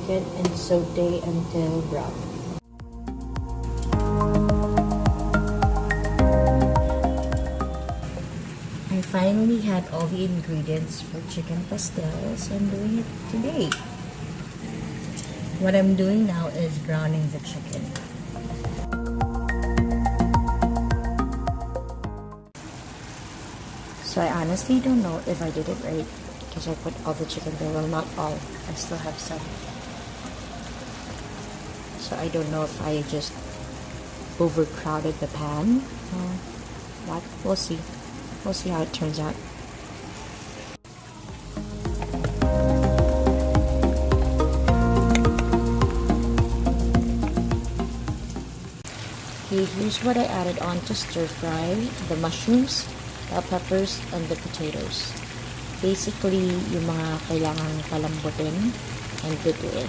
chicken and saute until brown. I finally had all the ingredients for chicken pastel, so I'm doing it today. What I'm doing now is browning the chicken. So I honestly don't know if I did it right because I put all the chicken there. Well, not all. I still have some. So I don't know if I just overcrowded the pan or what. We'll see. We'll see how it turns out. Okay, here's what I added on to stir fry: the mushrooms, bell peppers, and the potatoes. Basically, yung mga kailangang palambutin and lutuin.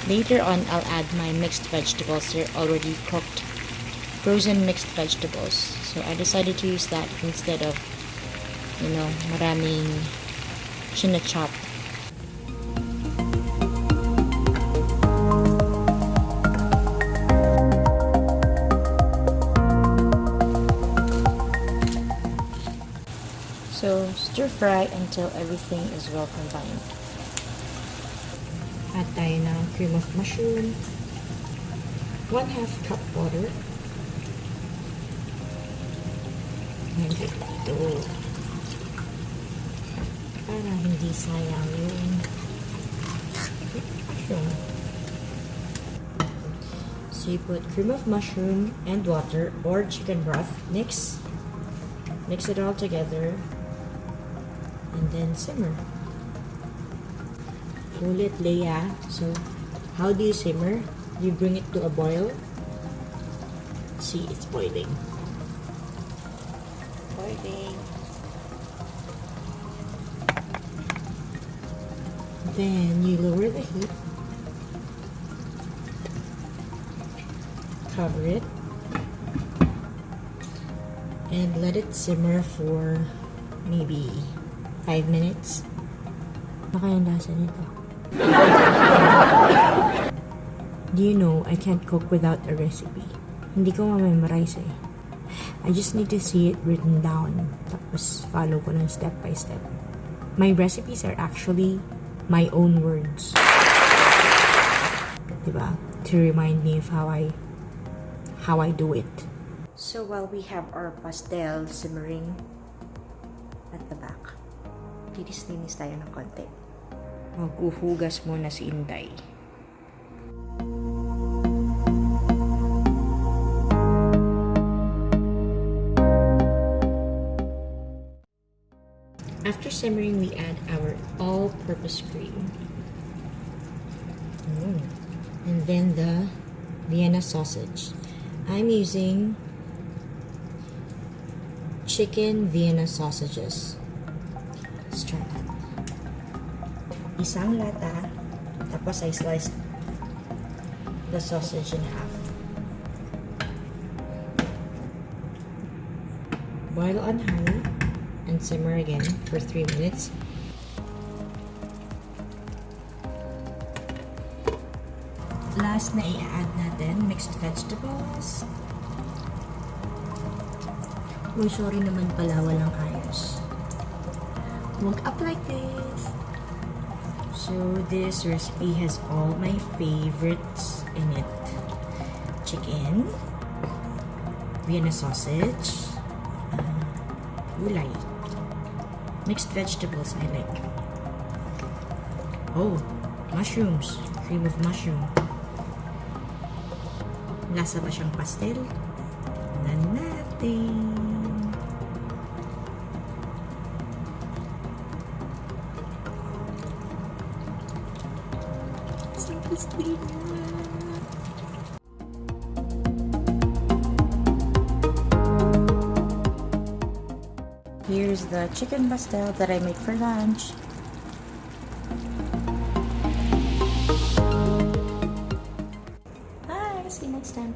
Later on, I'll add my mixed vegetables. They're already cooked, frozen mixed vegetables. So I decided to use that instead of, maraming chinachop. So, stir fry until everything is well combined. Add tayo ng cream of mushroom, 1/2 cup water, and ito, para hindi sayang yung mushroom. So you put cream of mushroom and water or chicken broth, mix it all together, and then simmer. Ulit, Leia. So, how do you simmer? You bring it to a boil. See, it's boiling. Boiling. Then, you lower the heat. Cover it. And let it simmer for maybe 5 minutes. Baka yung lasa nito. Do you know, I can't cook without a recipe. Hindi ko ma-memorize eh. I just need to see it written down. Tapos follow ko ng step by step. My recipes are actually my own words. Diba? To remind me of how I do it. So while we have our pastel simmering at the back, linis-linis tayo ng konti. Maghuhugas muna si Inday. After simmering, we add our all-purpose cream. And then the Vienna sausage. I'm using chicken Vienna sausages. Let's try that. Isang lata, tapos I sliced the sausage in half. Boil on high and simmer again for 3 minutes. Last na i-add natin mixed vegetables. Uy, sorry naman pala, walang ayos. Woke up like this. So this recipe has all my favorites in it. Chicken, Vienna sausage, gulay, mixed vegetables I like. Oh, mushrooms, cream of mushroom. Lasa ba siyang pastel? Tignan natin. Here's the chicken pastel that I made for lunch. Bye, see you next time.